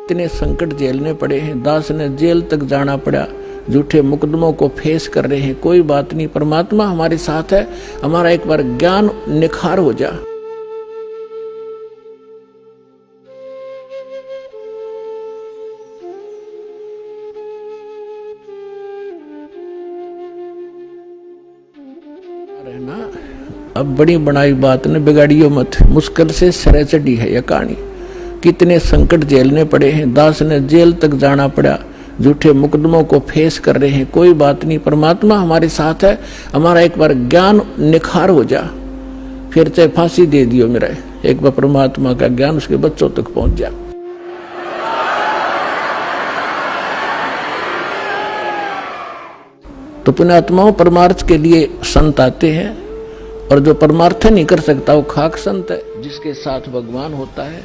कितने संकट झेलने पड़े हैं। दास ने जेल तक जाना पड़ा, झूठे मुकदमों को फेस कर रहे हैं। कोई बात नहीं, परमात्मा हमारे साथ है। हमारा एक बार ज्ञान निखार हो जा। रहना अब बड़ी बनाई बात ने बिगाड़ियो मत, मुश्किल से सिरे चढ़ी है यह कहानी। कितने संकट झेलने पड़े हैं। दास ने जेल तक जाना पड़ा, झूठे मुकदमों को फेस कर रहे हैं। कोई बात नहीं, परमात्मा हमारे साथ है। हमारा एक बार ज्ञान निखार हो जा, फिर चाहे फांसी दे दियो मेरा, एक बार परमात्मा का ज्ञान उसके बच्चों तक पहुंच जा। तो पुण्यात्माओं, परमार्थ के लिए संत आते हैं, और जो परमार्थ नहीं कर सकता वो खाक संत है, जिसके साथ भगवान होता है।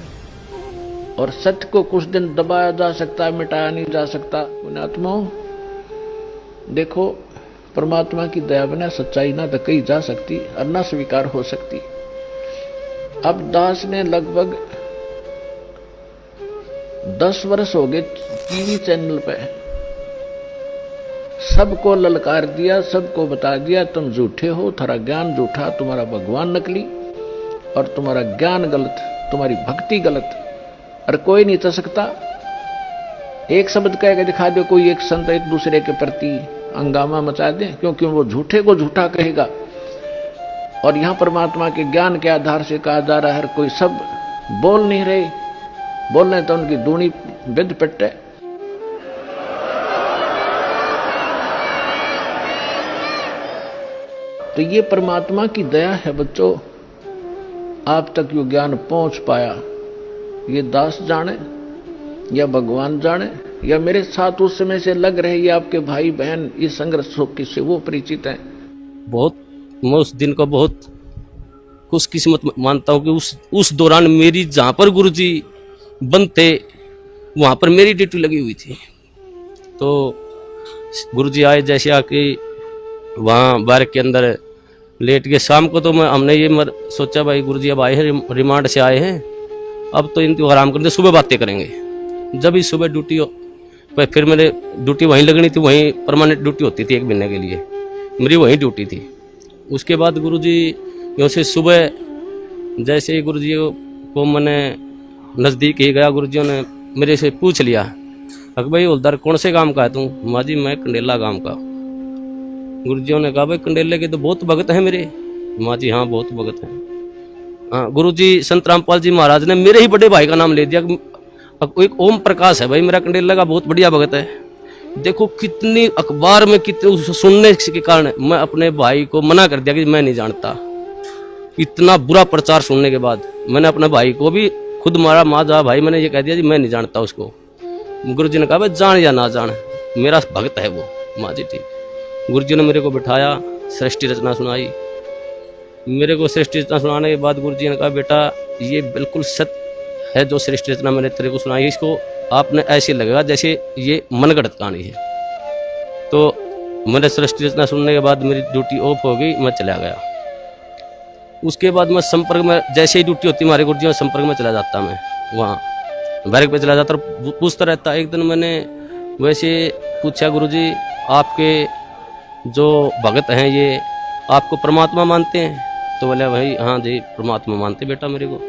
और सत्य को कुछ दिन दबाया जा सकता है, मिटाया नहीं जा सकता। पुण्यात्माओं देखो, परमात्मा की दया बिना सच्चाई ना तो कही जा सकती और ना स्वीकार हो सकती। अब दास ने लगभग 10 वर्ष हो गए टीवी चैनल पे सबको ललकार दिया, सबको बता दिया तुम झूठे हो, तुम्हारा ज्ञान झूठा, तुम्हारा भगवान नकली और तुम्हारा ज्ञान गलत, तुम्हारी भक्ति गलत, और कोई नहीं कर सकता। एक शब्द कह के दिखा दो, कोई एक संत एक दूसरे के प्रति हंगामा मचा दे, क्योंकि वो झूठे को झूठा कहेगा। और यहां परमात्मा के ज्ञान के आधार से कहा जा रहा है, कोई सब बोल नहीं रहे, बोल रहे तो उनकी दूनी विद पिटे। तो ये परमात्मा की दया है बच्चों, आप तक यो ज्ञान पहुंच पाया। ये दास जाने या भगवान जाने या मेरे साथ उस समय से लग रहे ये आपके भाई बहन इस संघर्ष से वो परिचित हैं। बहुत मैं उस दिन को बहुत खुशकिस्मत मानता हूँ कि उस दौरान मेरी जहाँ पर गुरुजी बनते वहाँ पर मेरी ड्यूटी लगी हुई थी। तो गुरुजी आए, जैसे आके वहाँ बार के अंदर लेट गए। शाम को तो हमने ये सोचा भाई गुरुजी अब आए हैं, रिमांड से आए हैं, अब तो इनको आराम करते, सुबह बातें करेंगे। जब ही सुबह ड्यूटी हो, फिर मेरे ड्यूटी वहीं लगनी थी, वहीं परमानेंट ड्यूटी होती थी 1 महीने के लिए, मेरी वहीं ड्यूटी थी। उसके बाद गुरुजी यहाँ से सुबह जैसे ही गुरुजी को मैंने नज़दीक ही गया, गुरुजियों ने मेरे से पूछ लिया, अक भाई हवलदार कौन से गांव का है तू? माँ जी मैं कंडेला गांव का। गुरुजियों ने कहा भाई कंडेले के तो बहुत भगत हैं मेरे। माँ जी हाँ बहुत भगत हैं। हाँ, गुरुजी संत रामपाल जी महाराज ने मेरे ही बड़े भाई का नाम ले दिया। एक ओम प्रकाश है भाई मेरा कंडेला का बहुत बढ़िया भगत है। देखो कितनी अखबार में कितने सुनने के कारण मैं अपने भाई को मना कर दिया कि मैं नहीं जानता। इतना बुरा प्रचार सुनने के बाद मैंने अपने भाई को भी खुद मारा, माँ जा भाई मैंने ये कह दिया जी मैं नहीं जानता उसको। गुरुजी ने कहा भाई जान या ना जान मेरा भगत है वो। माँ जी ठीक। गुरुजी ने मेरे को बिठाया, सृष्टि रचना सुनाई। मेरे को सृष्टि रचना सुनाने के बाद गुरुजी ने कहा बेटा ये बिल्कुल सत्य है जो सृष्टि रचना मैंने तेरे को सुनाई, इसको आपने ऐसे लगेगा जैसे ये मनगढ़ंत कहानी है। तो मैंने सृष्टि रचना सुनने के बाद मेरी ड्यूटी ऑफ हो गई, मैं चला गया। उसके बाद मैं संपर्क में, जैसे ही ड्यूटी होती हमारे गुरुजी संपर्क में चला जाता, मैं वहाँ बैरक पे चला जाता और पूछता रहता। एक दिन मैंने वैसे पूछा गुरुजी आपके जो भगत हैं ये आपको परमात्मा मानते हैं? तो बोले भाई हाँ जी परमात्मा मानते बेटा मेरे को।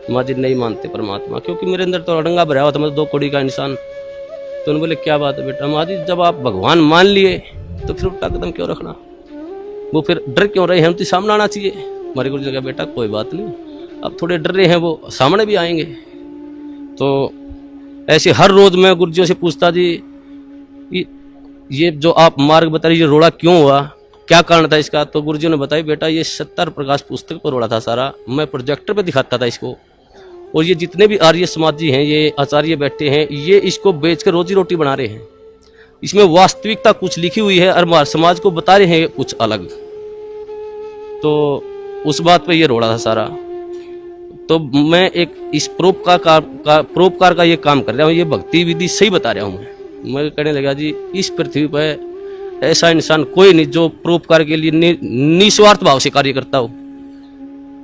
माँ जी नहीं मानते परमात्मा, क्योंकि मेरे अंदर तो अड़ंगा भरा हुआ था, मैं 2 कौड़ी का इंसान। तो उन्होंने बोले क्या बात है बेटा? माँ जी जब आप भगवान मान लिए तो फिर उल्टा कदम क्यों रखना, वो फिर डर क्यों रहे, हम तो सामने आना चाहिए। हमारे गुरु जी ने कहा बेटा कोई बात नहीं, अब थोड़े डर रहे हैं वो सामने भी आएंगे। तो ऐसे हर रोज मैं गुरुजियों से पूछता जी ये जो आप मार्ग बता रही, ये रोड़ा क्यों हुआ, क्या कारण था इसका? तो गुरुजियों ने बताया बेटा ये 70 प्रकाश पुस्तक पर रोड़ा था सारा, मैं प्रोजेक्टर पे दिखाता था इसको, और ये जितने भी आर्य समाजी हैं, ये आचार्य बैठे हैं, ये इसको बेचकर रोजी रोटी बना रहे हैं। इसमें वास्तविकता कुछ लिखी हुई है और समाज को बता रहे हैं कुछ अलग। तो उस बात पे ये रोड़ा था सारा। तो मैं एक इस परोपकार का ये काम कर रहा हूँ, ये भक्ति विधि सही बता रहा हूँ। मैं कहने लगा जी इस पृथ्वी पर ऐसा इंसान कोई नहीं जो परोपकार के लिए निस्वार्थ भाव से कार्य करता हो।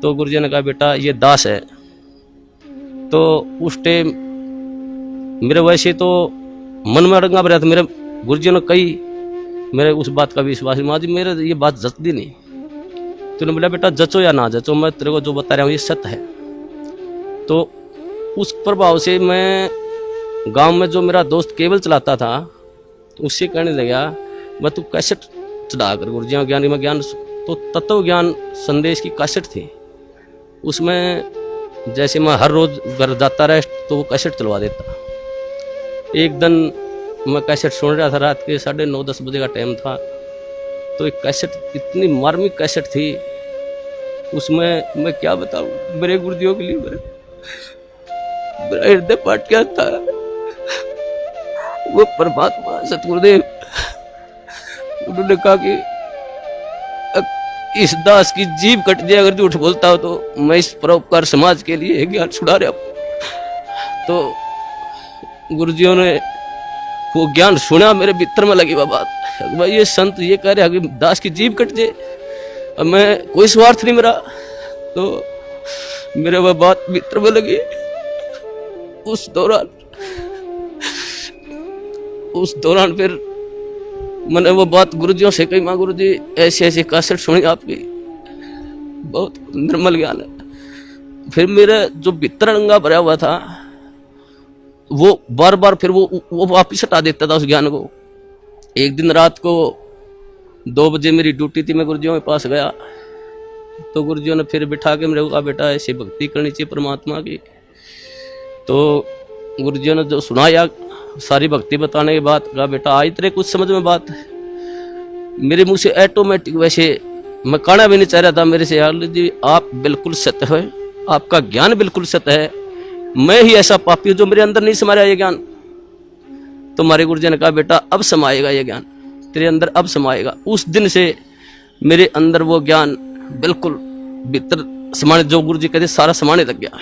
तो गुरुजी ने कहा बेटा ये दास है। तो उस टाइम मेरे वैसे तो मन में अड़ंगा भरा था। मेरे गुरुजी ने कई मेरे उस बात का विश्वास, माँ जी मेरे ये बात जचती नहीं। तूने बोला बेटा जचो या ना जचो, मैं तेरे को जो बता रहा हूँ ये सत्य है। तो उस प्रभाव से मैं गांव में जो मेरा दोस्त केबल चलाता था उससे कहने लगा, मैं तू कैसेट चढ़ा कर गुरुजी ज्ञान में ज्ञान, तो तत्व ज्ञान संदेश की कैसेट थी। उसमें जैसे मैं हर रोज घर जाता रहा तो वो कैसेट चलवा देता। एक दिन मैं कैसेट सुन रहा था, रात के 9:30-10 बजे का टाइम था। तो एक कैसेट इतनी मार्मिक कैसेट थी, उसमें मैं क्या बताऊं, मेरे गुरुजियों के लिए मेरा हृदय पाट गया था। वो परमात्मा सतगुरुदेव उन्होंने कहा कि इस दास की जीभ कट जाए अगर झूठ बोलता हो तो मैं इस परोपकार समाज के लिए ज्ञान छुड़ा रहा हूं। तो गुरुजियों ने वो ज्ञान सुना, मेरे भीतर में लगी वह बात, भाई ये संत ये कह रहे कि दास की जीभ कट जाए, अब मैं कोई स्वार्थ नहीं मेरा। तो मेरे वह बात भीतर में लगी। उस दौरान फिर मैंने वो बात गुरुजियों से कही, माँ गुरुजी ऐसे ऐसे कैसेट सुनी आपकी, बहुत निर्मल ज्ञान है। फिर मेरा जो भीतर अंगा भरा हुआ था वो बार बार फिर वो वापिस हटा देता था उस ज्ञान को। एक दिन रात को 2 बजे मेरी ड्यूटी थी, मैं गुरुजियों के पास गया तो गुरुजियों ने फिर बिठा के मेरे को कहा, बेटा ऐसे भक्ति करनी चाहिए परमात्मा की। तो गुरुजियों ने जो सुनाया सारी भक्ति बताने के बाद कहा, बेटा आज तेरे कुछ समझ में बात है। मेरे मुंह से ऑटोमेटिक, वैसे मैं कहना भी नहीं चाह रहा था मेरे से, यार जी आप बिल्कुल सत्य है, आपका ज्ञान बिल्कुल सत्य है, मैं ही ऐसा पापी हूं जो मेरे अंदर नहीं समाया ये ज्ञान। तो हमारे गुरुजी ने कहा, बेटा अब समाएगा ये ज्ञान तेरे अंदर, अब समाएगा। उस दिन से मेरे अंदर वो ज्ञान बिल्कुल भीतर समाने, जो गुरुजी कहते सारा समाने लग गया।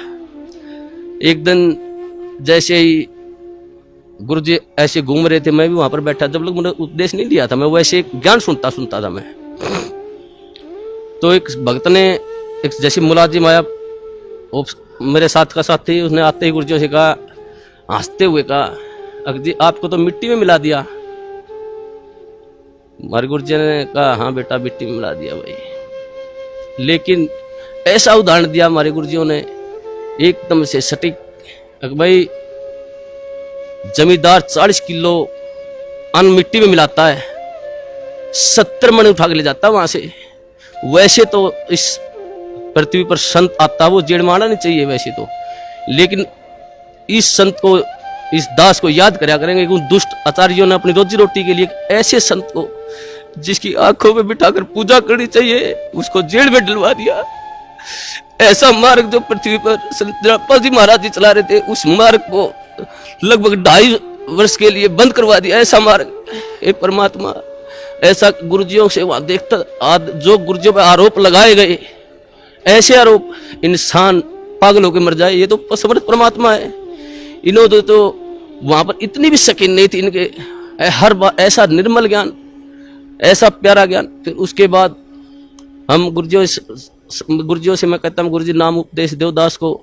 एक दिन जैसे ही गुरुजी ऐसे घूम रहे थे, मैं भी वहां पर बैठा, जब लोग मैंने उपदेश नहीं दिया था, मैं वैसे ज्ञान सुनता था मैं। तो एक भक्त ने, एक जैसे मुलाजिम आया, मेरे साथ का साथी, उसने आते ही गुरुजियों से कहा, हंसते हुए कहा, अजी आपको तो मिट्टी में मिला दिया। हमारे गुरुजी ने कहा, हाँ बेटा मिट्टी में मिला दिया भाई। लेकिन ऐसा उदाहरण दिया हमारे गुरुजियों ने एकदम से सटीक, भाई जमींदार 40 किलो अन्न मिट्टी में मिलाता है, 70 मन उठा के ले जाता है वहां से। वैसे तो इस पृथ्वी पर संत आता वो जेड़ मारना नहीं चाहिए वैसे तो, लेकिन इस संत को, इस दास को याद करया करेंगे कि उन दुष्ट आचार्यों ने अपनी रोजी रोटी के लिए ऐसे संत को, जिसकी आंखों में बिठाकर पूजा करनी चाहिए, उसको जेल में डलवा दिया। ऐसा मार्ग जो पृथ्वी पर संत रामपाल जी महाराज जी चला रहे थे, उस मार्ग को लगभग 2.5 वर्ष के लिए बंद करवा दिया। ऐसा मार्ग, हे परमात्मा, ऐसा गुरुजियों से वहां देखता, आज जो गुरुजियों पर आरोप लगाए गए, ऐसे आरोप, इंसान पागल होकर मर जाए, ये तो समर्थ परमात्मा है। इन्होंने तो वहां पर इतनी भी शकीन नहीं थी इनके, हर बार ऐसा निर्मल ज्ञान, ऐसा प्यारा ज्ञान। फिर उसके बाद हम गुरुजियों से मैं कहता हूँ, गुरुजी नाम उपदेश देवदास को,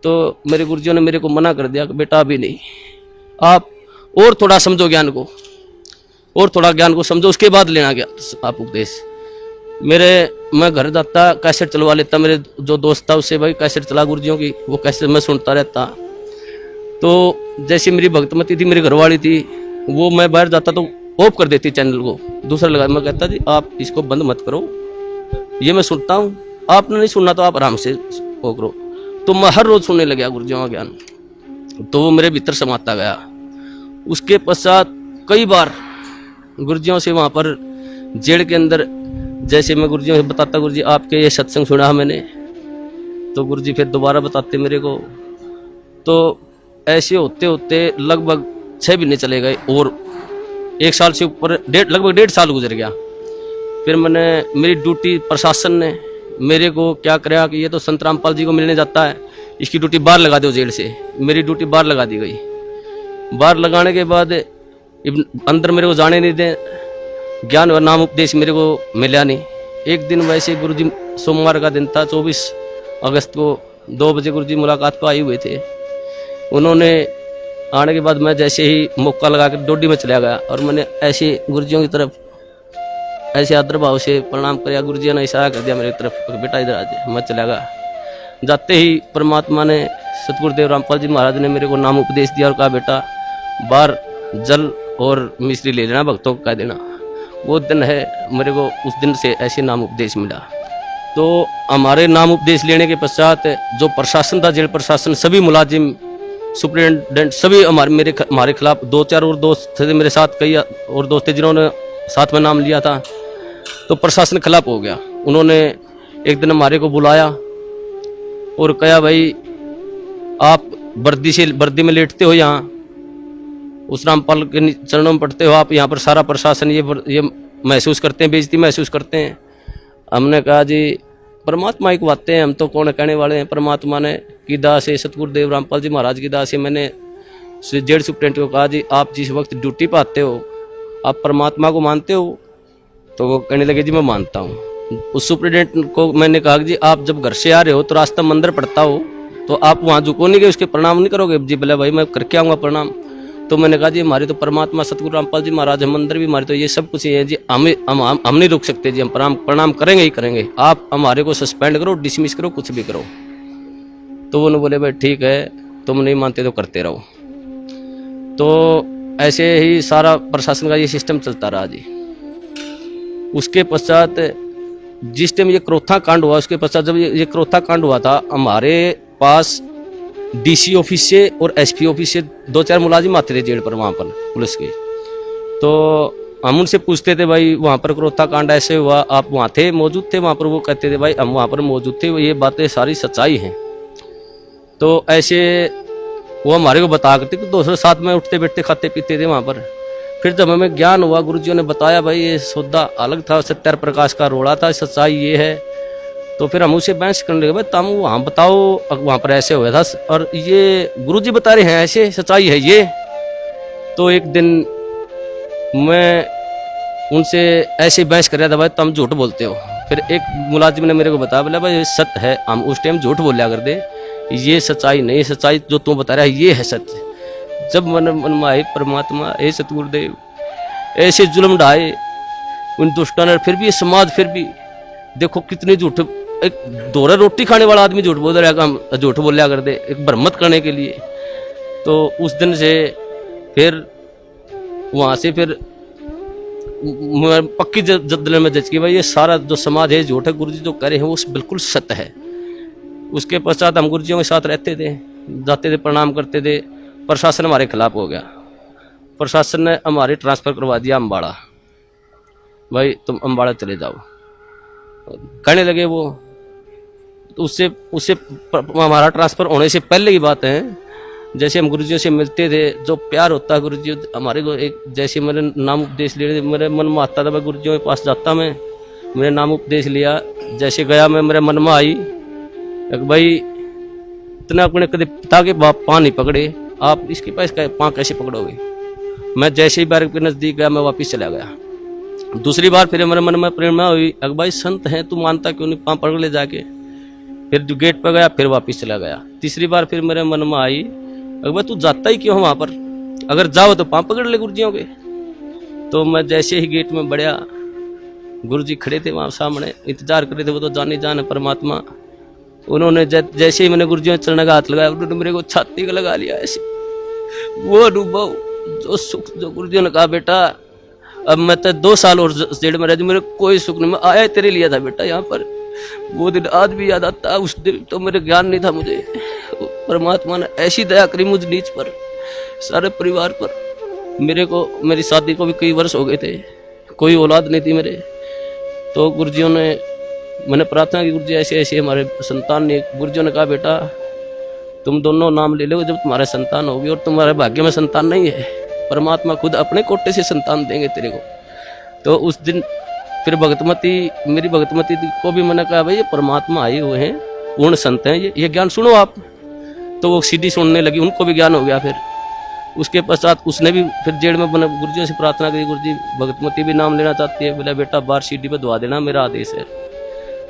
तो मेरे गुरुजियों ने मेरे को मना कर दिया कि बेटा अभी नहीं, आप और थोड़ा समझो ज्ञान को, और थोड़ा ज्ञान को समझो, उसके बाद लेना गया आप उपदेश। मैं घर जाता, कैसेट चलवा लेता, मेरे जो दोस्त था उससे, भाई कैसेट चला गुरुजियों की, वो कैसेट मैं सुनता रहता। तो जैसे मेरी भक्तमती थी, मेरी घरवाली थी, वो मैं बाहर जाता तो ऑफ कर देती चैनल को, दूसरा लगा। मैं कहता जी आप इसको बंद मत करो, ये मैं सुनता हूँ, आपने नहीं सुनना तो आप आराम से वो करो। तो मैं हर रोज सुनने लगा गुरुजियों का ज्ञान, तो वो मेरे भीतर समाता गया। उसके पश्चात कई बार गुरुजियों से वहाँ पर जेल के अंदर, जैसे मैं गुरुजियों से बताता, गुरुजी आपके ये सत्संग सुना मैंने, तो गुरुजी फिर दोबारा बताते मेरे को। तो ऐसे होते होते लगभग 6 महीने चले गए और 1 साल से ऊपर, लगभग 1.5 साल गुजर गया। फिर मेरी ड्यूटी प्रशासन ने मेरे को क्या कराया कि ये तो संत रामपाल जी को मिलने जाता है, इसकी ड्यूटी बाहर लगा दो जेल से। मेरी ड्यूटी बाहर लगा दी गई। बाहर लगाने के बाद अंदर मेरे को जाने नहीं दे, ज्ञान व नाम उपदेश मेरे को मिला नहीं। एक दिन वैसे गुरुजी, सोमवार का दिन था, 24 अगस्त को 2 बजे गुरुजी मुलाकात पर आए हुए थे। उन्होंने आने के बाद मैं जैसे ही मौका लगा कर डोडी में चला गया और मैंने ऐसे गुरुजियों की तरफ ऐसे आदर भाव से प्रणाम किया। गुरुजी ने इशारा कर दिया मेरी तरफ, बेटा इधर आ जाए। मैं चला गया। जाते ही परमात्मा ने, सतगुरुदेव रामपाल जी महाराज ने मेरे को नाम उपदेश दिया और कहा, बेटा बाहर जल और मिश्री ले लेना, भक्तों को कह देना। वो दिन है, मेरे को उस दिन से ऐसे नाम उपदेश मिला। तो हमारे नाम उपदेश लेने के पश्चात जो प्रशासन था, जेल प्रशासन, सभी मुलाजिम, सुप्रिटेंडेंट, सभी हमारे खिलाफ, 2-4 और दोस्त थे मेरे साथ, कई और दोस्त थे जिन्होंने साथ में नाम लिया था। तो प्रशासन खिलाफ हो गया। उन्होंने एक दिन हमारे को बुलाया और कहा, भाई आप वर्दी में लेटते हो, यहाँ उस रामपाल के चरणों में पड़ते हो, आप यहाँ पर सारा प्रशासन ये महसूस करते हैं, बेइज्जती महसूस करते हैं। हमने कहा, जी परमात्मा की बातें हैं, हम तो कौन कहने वाले हैं। परमात्मा ने की दास है, सतगुरुदेव रामपाल जी महाराज की दास है। मैंने जेल सुप्रिटेंडेंट को कहा, जी आप जिस वक्त ड्यूटी पर आते हो, आप परमात्मा को मानते हो? तो वो कहने लगे, जी मैं मानता हूँ। उस सुप्रिटेंडेंट को मैंने कहा, जी आप जब घर से आ रहे हो तो रास्ता मंदिर पड़ता हो, तो आप वहाँ झुको नहीं गए, उसके प्रणाम नहीं करोगे? जी बोले, भाई मैं करके आऊँगा प्रणाम। तो मैंने कहा, जी हमारे तो परमात्मा सतगुरु रामपाल जी महाराज है, मंदिर भी हमारे, तो ये सब कुछ ही है जी, हम नहीं रुक सकते जी, हम प्रणाम करेंगे ही करेंगे। आप हमारे को सस्पेंड करो, डिसमिस करो, कुछ भी करो। तो उन्होंने बोले, भाई ठीक है, तुम नहीं मानते तो करते रहो। तो ऐसे ही सारा प्रशासन का ये सिस्टम चलता रहा जी। उसके पश्चात जिस टाइम ये क्रोथा कांड हुआ, उसके पश्चात जब ये क्रोथा कांड हुआ था, हमारे पास डीसी ऑफिस से और एसपी ऑफिस से 2-4 मुलाजिम आते थे जेल पर, वहाँ पर पुलिस के। तो हम उनसे पूछते थे, भाई वहाँ पर क्रोथा कांड ऐसे हुआ, आप वहाँ थे, मौजूद थे वहाँ पर? वो कहते थे, भाई हम वहाँ पर मौजूद थे, ये बातें सारी सच्चाई हैं। तो ऐसे वो हमारे को बता करते कि दूसरे साथ में उठते बैठते खाते पीते थे वहाँ पर। फिर जब हमें ज्ञान हुआ, गुरुजियों ने बताया, भाई ये सौदा अलग था, सत्यार प्रकाश का रोड़ा था, सच्चाई ये है। तो फिर हम उसे बहस करने लगे, भाई तुम वहाँ बताओ, वहाँ पर ऐसे हुआ था और ये गुरुजी बता रहे हैं ऐसे, सच्चाई है ये। तो एक दिन मैं उनसे ऐसे बहस कर रहा था, भाई तुम झूठ बोलते हो। फिर एक मुलाजिम ने मेरे को बताया, बोला भाई सत्य है, हम उस टाइम झूठ बोलिया कर दे, ये सच्चाई नहीं, सच्चाई जो तुम बता रहा है ये है सत्य। जब मन में आए, परमात्मा ए सतगुरुदेव ऐसे जुल्म ढाए उन दुष्टों ने, फिर भी समाज, फिर भी देखो कितने झूठ, एक दोरा रोटी खाने वाला आदमी झूठ बोल रहा है, झूठ बोलिया कर दे एक भ्रमत करने के लिए। तो उस दिन से फिर वहाँ से फिर पक्की जद्दल में जज की, भाई ये सारा जो समाज है झूठ है, गुरुजी जो कह रहे हैं वो बिल्कुल सत्य है। उसके पश्चात हम गुरुजियों के साथ रहते थे, जाते थे, प्रणाम करते थे। प्रशासन हमारे खिलाफ हो गया, प्रशासन ने हमारी ट्रांसफ़र करवा दिया अम्बाड़ा, भाई तुम अम्बाड़ा चले जाओ कहने लगे वो। तो उससे हमारा ट्रांसफ़र होने से पहले की बात है, जैसे हम गुरुजियों से मिलते थे, जो प्यार होता है गुरुजी हमारे को, एक जैसे मेरे नाम उपदेश ले रहे थे, मेरे मन में आता था, मैं गुरुजियों के पास जाता, मैं मेरे नाम उपदेश लिया, जैसे गया मैं, मेरे मन में आई भाई इतना अपने कदे पिता के बाप पाँ नहीं पकड़े, आप इसके पास पाँ कैसे पकड़ोगे। मैं जैसे ही बार के नज़दीक गया, मैं वापस चला गया। दूसरी बार फिर मेरे मन में प्रेरणा हुई, अगर भाई संत हैं, तू मानता क्यों नहीं, पाँ पकड़ ले जाके। फिर जो गेट पर गया, फिर वापस चला गया। तीसरी बार फिर मेरे मन में आई, अगर भाई तू जाता ही क्यों वहाँ पर, अगर जाओ तो पाँ पकड़ ले गुरुजियों के। तो मैं जैसे ही गेट में बढ़िया, गुरुजी खड़े थे वहाँ सामने, इंतजार कर रहे थे, वो तो जाने जाने परमात्मा। उन्होंने जैसे ही मैंने गुरुजियों के चरण का हाथ लगाया, उन्होंने मेरे को छाती का लगा लिया ऐसे। वो अनुभव, जो सुख, जो गुरुजियों ने कहा, बेटा अब मैं तो 2 साल और जेल में रह, मेरे कोई सुख नहीं, मैं आया तेरे लिए था बेटा यहाँ पर। वो दिन आज भी याद आता, उस दिन तो मेरे ज्ञान नहीं था मुझे। परमात्मा ने ऐसी दया करी मुझ नीच पर, सारे परिवार पर। मेरे को, मेरी शादी को भी कई वर्ष हो गए थे, कोई औलाद नहीं थी मेरे। तो गुरुजियों ने, मैंने प्रार्थना की, गुरुजी ऐसे ऐसे हमारे संतान ने, गुरुजियों ने कहा, बेटा तुम दोनों नाम ले लो जब तुम्हारे संतान होगी, और तुम्हारे भाग्य में संतान नहीं है, परमात्मा खुद अपने कोटे से संतान देंगे तेरे को। तो उस दिन फिर भगतमती, मेरी भगतमती को भी मैंने कहा, भाई ये परमात्मा आए हुए हैं, पूर्ण संत हैं, ये ज्ञान सुनो आप। तो वो सीधी सुनने लगी, उनको भी ज्ञान हो गया। फिर उसके पश्चात उसने भी फिर जेल में बने, गुरुजी से प्रार्थना करी, गुरुजी भगतमती भी नाम लेना चाहती है, बोला बेटा बाहर सीढ़ी पर दुआ देना, मेरा आदेश है।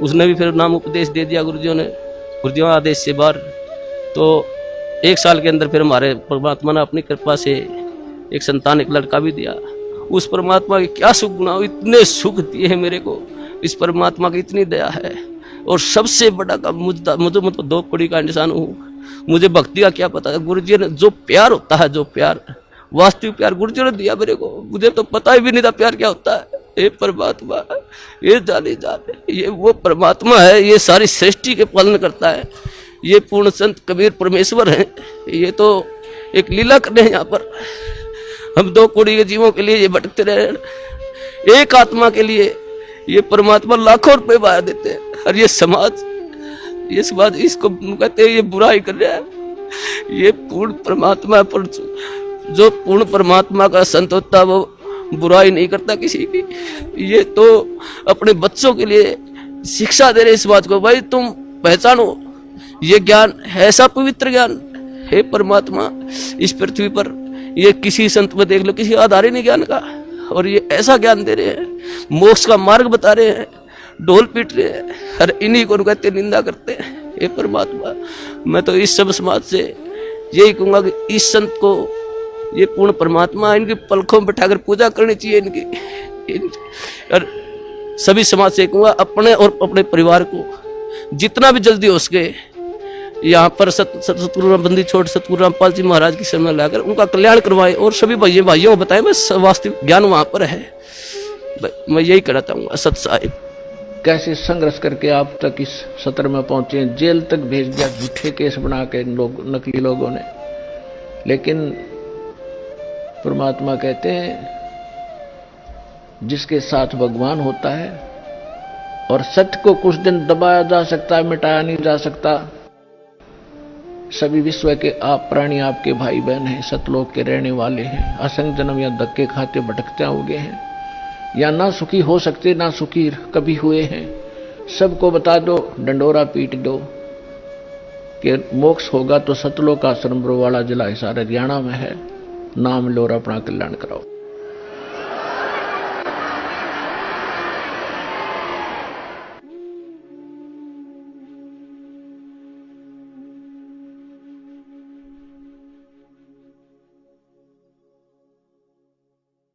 उसने भी फिर नाम उपदेश दे दिया गुरुजियों ने, गुरुजियों आदेश से बाहर। तो 1 साल के अंदर फिर हमारे परमात्मा ने अपनी कृपा से एक संतान, एक लड़का भी दिया। उस परमात्मा की क्या सुख गुना, इतने सुख दिए हैं मेरे को, इस परमात्मा की इतनी दया है। और सबसे बड़ा काम मुझे मतलब 2 कौड़ी का इंसान हूँ, मुझे भक्ति का क्या पता है। गुरु जी ने जो प्यार होता है, जो प्यार, वास्तविक प्यार गुरु जी ने दिया मेरे को, मुझे तो पता ही भी नहीं था प्यार क्या होता है। ये परमात्मा, ये जाने ये वो परमात्मा है, ये सारी सृष्टि के पालन करता है। ये पूर्ण संत कबीर परमेश्वर हैं, ये तो एक लीला करने हैं यहाँ पर। हम 2 कौड़ी के जीवों के लिए ये भटकते रहे, एक आत्मा के लिए ये परमात्मा लाखों रुपए बहा देते हैं। और ये समाज इसको कहते हैं ये बुराई कर रहा है। ये पूर्ण परमात्मा पर, जो पूर्ण परमात्मा का संत होता है वो बुराई नहीं करता किसी की। ये तो अपने बच्चों के लिए शिक्षा दे रहे इस बात को, भाई तुम पहचानो ये ज्ञान है, ऐसा पवित्र ज्ञान है परमात्मा इस पृथ्वी पर। ये किसी संत में देख लो, किसी आधार ही नहीं ज्ञान का, और ये ऐसा ज्ञान दे रहे हैं, मोक्ष का मार्ग बता रहे हैं, ढोल पीट रहे हैं, और इन्हीं को कहते निंदा करते हैं। ये परमात्मा, मैं तो इस सब समाज से यही कहूंगा कि इस संत को, ये पूर्ण परमात्मा, इनकी पलकों में बैठाकर पूजा करनी चाहिए इनकी। और सभी समाज से कहूंगा अपने और अपने परिवार को जितना भी जल्दी हो सके यहाँ पर सतगुरु बंदी छोड़ सतगुरु रामपाल जी महाराज की शरण में लाकर उनका कल्याण करवाएं, और सभी भाइयों को बताएं बस वास्तविक ज्ञान वहां पर है। मैं यही कहना चाहूंगा। सत साहिब कैसे संघर्ष करके आप तक इस सत्र में पहुंचे, जेल तक भेज दिया झूठे केस बना के नकली लोगों ने। लेकिन परमात्मा कहते हैं जिसके साथ भगवान होता है, और सत्य को कुछ दिन दबाया जा सकता है, मिटाया नहीं जा सकता। सभी विश्व के आप प्राणी आपके भाई बहन हैं, सतलोक के रहने वाले हैं। असंख्य जन्म या धक्के खाते भटकते हो गए हैं, या ना सुखी हो सकते ना सुखी कभी हुए हैं। सबको बता दो, डंडोरा पीट दो कि मोक्ष होगा तो सतलोक आश्रम बरोवाला जिला हिसार हरियाणा में है। नाम लो और अपना कल्याण कराओ।